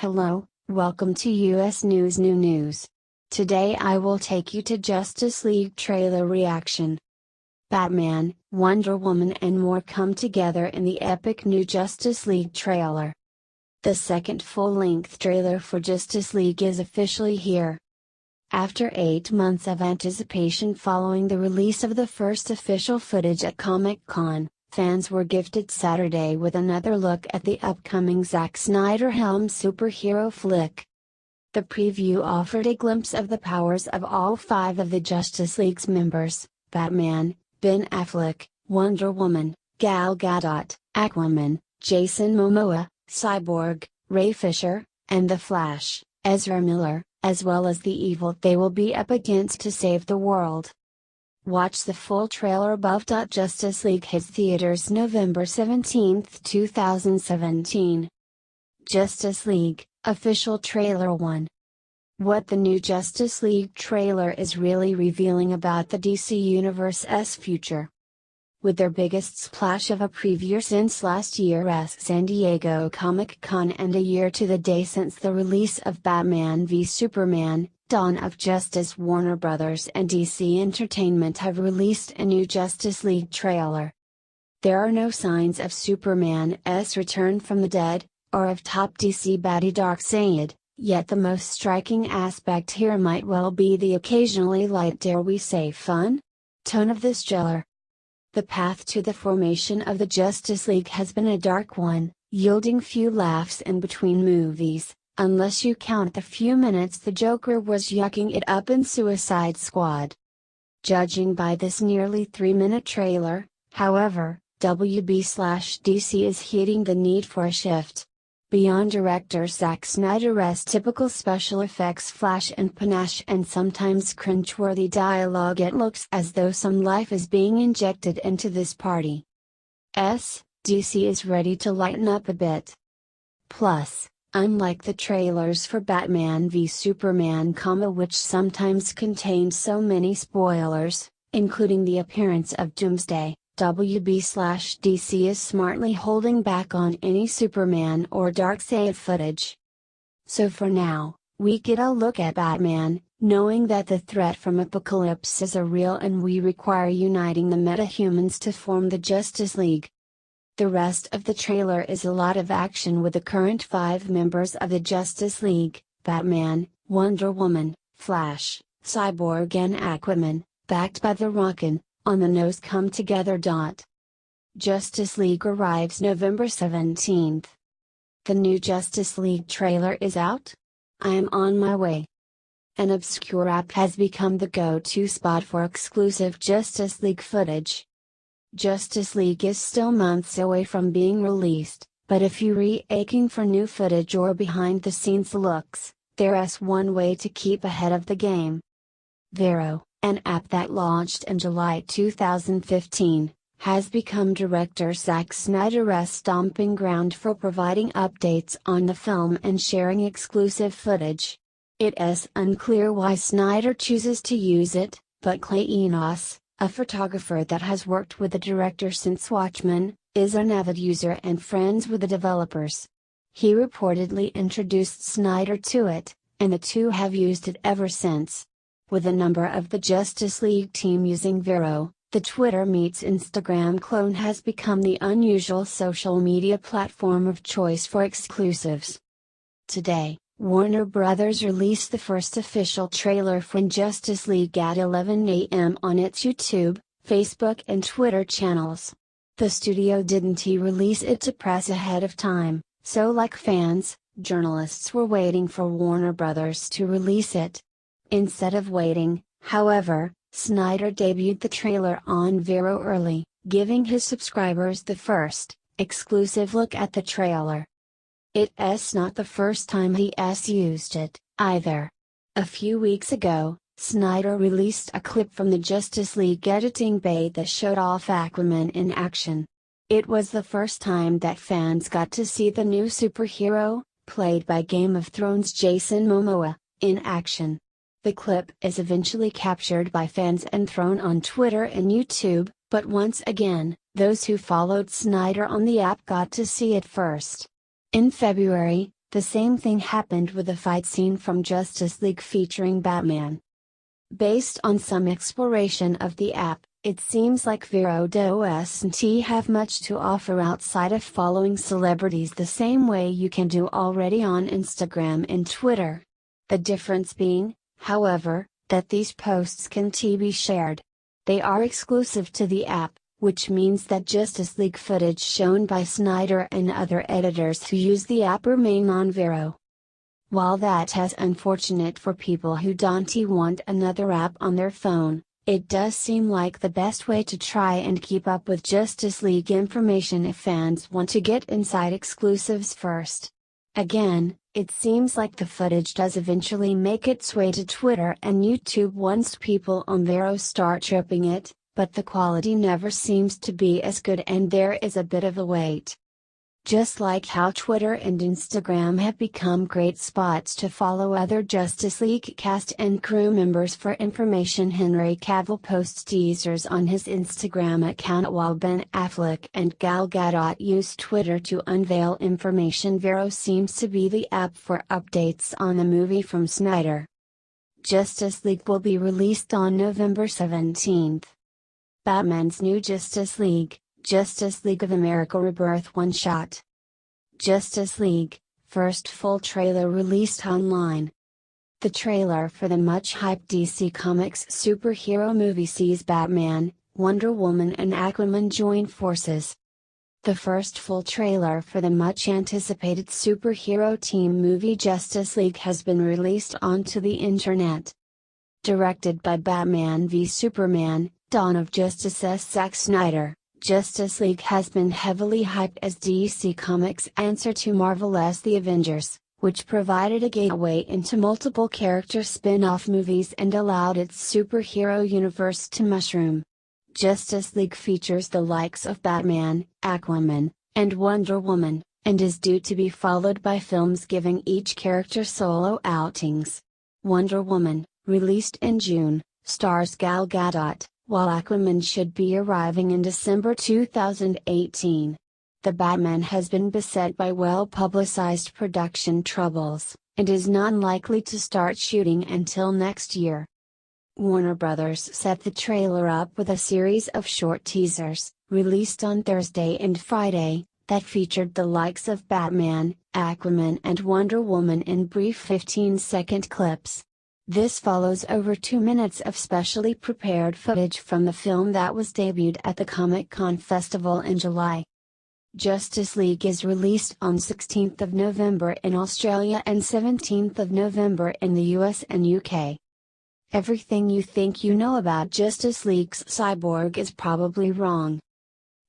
Hello, welcome to US News. Today I will take you to Justice League trailer reaction. Batman, Wonder Woman and more come together in the epic new Justice League trailer. The second full-length trailer for Justice League is officially here. After 8 months of anticipation following the release of the first official footage at Comic-Con, fans were gifted Saturday with another look at the upcoming Zack Snyder-helmed superhero flick. The preview offered a glimpse of the powers of all 5 of the Justice League's members: Batman, Ben Affleck, Wonder Woman, Gal Gadot, Aquaman, Jason Momoa, Cyborg, Ray Fisher, and The Flash, Ezra Miller, as well as the evil they will be up against to save the world. Watch the full trailer above.Justice League hits theaters November 17, 2017. Justice League, official trailer 1. What the new Justice League trailer is really revealing about the DC Universe's future. With their biggest splash of a preview since last year's San Diego Comic-Con and a year to the day since the release of Batman v Superman, Dawn of Justice, Warner Bros. And DC Entertainment have released a new Justice League trailer. There are no signs of Superman's return from the dead, or of top DC baddie Darkseid, yet the most striking aspect here might well be the occasionally light, dare we say fun, tone of this trailer. The path to the formation of the Justice League has been a dark one, yielding few laughs in between movies, unless you count the few minutes the Joker was yucking it up in Suicide Squad. Judging by this nearly 3-minute trailer, however, WB/DC is hitting the need for a shift. Beyond director Zack Snyder's typical special effects flash and panache and sometimes cringeworthy dialogue, it looks as though some life is being injected into this party. DC is ready to lighten up a bit. Plus, unlike the trailers for Batman v Superman, which sometimes contained so many spoilers, including the appearance of Doomsday, WB/DC is smartly holding back on any Superman or Darkseid footage. So for now, we get a look at Batman, knowing that the threat from Apocalypse is real and we require uniting the metahumans to form the Justice League. The rest of the trailer is a lot of action with the current 5 members of the Justice League, Batman, Wonder Woman, Flash, Cyborg and Aquaman, backed by the rockin', on-the-nose come together. Justice League arrives November 17th. The new Justice League trailer is out? I am on my way. An obscure app has become the go-to spot for exclusive Justice League footage. Justice League is still months away from being released, but if you're aching for new footage or behind-the-scenes looks, there's one way to keep ahead of the game. Vero, an app that launched in July 2015, has become director Zack Snyder's stomping ground for providing updates on the film and sharing exclusive footage. It is unclear why Snyder chooses to use it, but Clay Enos, a photographer that has worked with the director since Watchmen, is an avid user and friends with the developers. He reportedly introduced Snyder to it, and the two have used it ever since. With a number of the Justice League team using Vero, the Twitter meets Instagram clone has become the unusual social media platform of choice for exclusives. Today, Warner Bros. Released the first official trailer for Justice League at 11 a.m. on its YouTube, Facebook and Twitter channels. The studio didn't release it to press ahead of time, so like fans, journalists were waiting for Warner Bros. To release it. Instead of waiting, however, Snyder debuted the trailer on Vero early, giving his subscribers the first, exclusive look at the trailer. It's not the first time he's used it, either. A few weeks ago, Snyder released a clip from the Justice League editing bay that showed off Aquaman in action. It was the first time that fans got to see the new superhero, played by Game of Thrones Jason Momoa, in action. The clip is eventually captured by fans and thrown on Twitter and YouTube, but once again, those who followed Snyder on the app got to see it first. In February, The same thing happened with the fight scene from Justice League featuring Batman. Based on some exploration of the app, it seems like Vero doesn't have much to offer outside of following celebrities the same way you can do already on Instagram and Twitter. The difference being, however, that these posts can be shared. They are exclusive to the app, which means that Justice League footage shown by Snyder and other editors who use the app remain on Vero. While that is unfortunate for people who don't want another app on their phone, it does seem like the best way to try and keep up with Justice League information if fans want to get inside exclusives first. Again, it seems like the footage does eventually make its way to Twitter and YouTube once people on Vero start tripping it, but the quality never seems to be as good and there is a bit of a wait. Just like how Twitter and Instagram have become great spots to follow other Justice League cast and crew members for information, Henry Cavill posts teasers on his Instagram account while Ben Affleck and Gal Gadot use Twitter to unveil information. Vero seems to be the app for updates on the movie from Snyder. Justice League will be released on November 17th. Batman's new Justice League of America Rebirth one-shot. Justice League, first full trailer released online. The trailer for the much-hyped DC Comics superhero movie sees Batman, Wonder Woman and Aquaman join forces. The first full trailer for the much-anticipated superhero team movie Justice League has been released onto the internet. Directed by Batman v Superman, Dawn of Justice's Zack Snyder, Justice League has been heavily hyped as DC Comics' answer to Marvel's The Avengers, which provided a gateway into multiple character spin-off movies and allowed its superhero universe to mushroom. Justice League features the likes of Batman, Aquaman, and Wonder Woman, and is due to be followed by films giving each character solo outings. Wonder Woman, released in June, stars Gal Gadot, while Aquaman should be arriving in December 2018. The Batman has been beset by well-publicized production troubles, and is not likely to start shooting until next year. Warner Bros. Set the trailer up with a series of short teasers, released on Thursday and Friday, that featured the likes of Batman, Aquaman and Wonder Woman in brief 15-second clips. This follows over 2 minutes of specially prepared footage from the film that was debuted at the Comic-Con Festival in July. Justice League is released on 16th of November in Australia and 17th of November in the US and UK. Everything you think you know about Justice League's Cyborg is probably wrong.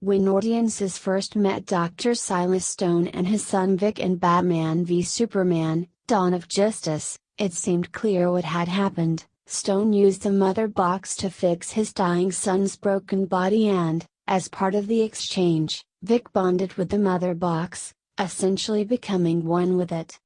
When audiences first met Dr. Silas Stone and his son Vic in Batman v Superman, Dawn of Justice, it seemed clear what had happened. Stone used the mother box to fix his dying son's broken body and, as part of the exchange, Vic bonded with the mother box, essentially becoming one with it.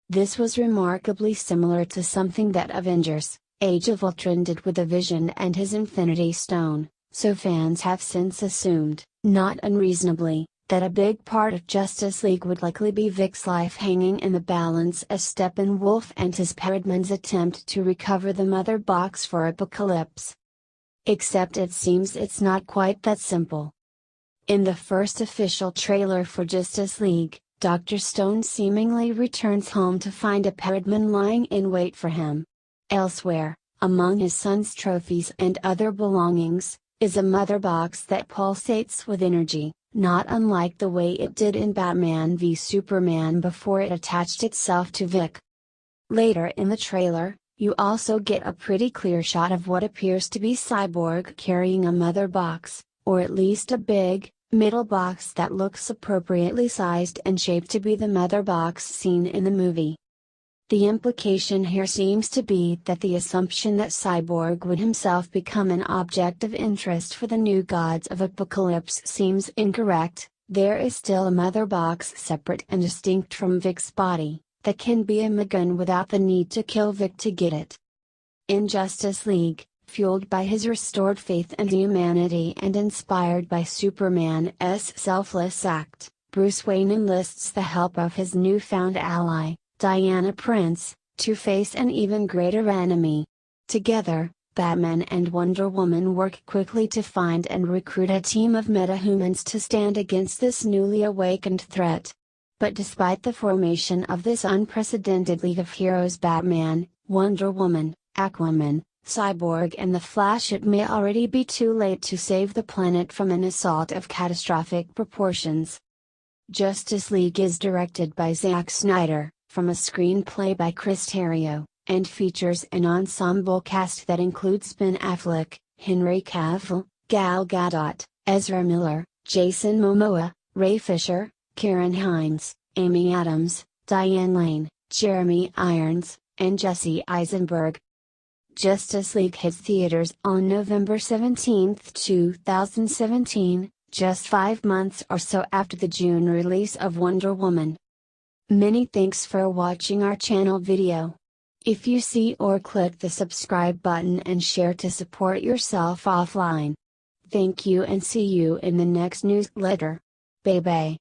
This was remarkably similar to something that Avengers: Age of Ultron did with the Vision and his Infinity Stone, so fans have since assumed, not unreasonably, that a big part of Justice League would likely be Vic's life hanging in the balance as Steppenwolf and his Paradman's attempt to recover the mother box for Apocalypse. Except it seems it's not quite that simple. In the first official trailer for Justice League, Dr. Stone seemingly returns home to find a Paradman lying in wait for him. Elsewhere, among his son's trophies and other belongings, is a mother box that pulsates with energy, not unlike the way it did in Batman v Superman before it attached itself to Vic. Later in the trailer, you also get a pretty clear shot of what appears to be Cyborg carrying a mother box, or at least a big, middle box that looks appropriately sized and shaped to be the mother box seen in the movie. The implication here seems to be that the assumption that Cyborg would himself become an object of interest for the new gods of Apocalypse seems incorrect. There is still a mother box separate and distinct from Vic's body, that can be a gun without the need to kill Vic to get it. In Justice League, fueled by his restored faith and humanity and inspired by Superman's selfless act, Bruce Wayne enlists the help of his newfound ally, Diana Prince, to face an even greater enemy. Together, Batman and Wonder Woman work quickly to find and recruit a team of metahumans to stand against this newly awakened threat. But despite the formation of this unprecedented League of Heroes, Batman, Wonder Woman, Aquaman, Cyborg and the Flash, it may already be too late to save the planet from an assault of catastrophic proportions. Justice League is directed by Zack Snyder, from a screenplay by Chris Terrio, and features an ensemble cast that includes Ben Affleck, Henry Cavill, Gal Gadot, Ezra Miller, Jason Momoa, Ray Fisher, Karen Hines, Amy Adams, Diane Lane, Jeremy Irons, and Jesse Eisenberg. Justice League hits theaters on November 17, 2017, just 5 months or so after the June release of Wonder Woman. Many thanks for watching our channel video. If you see or click the subscribe button and share to support yourself offline. Thank you and see you in the next newsletter. Bye bye.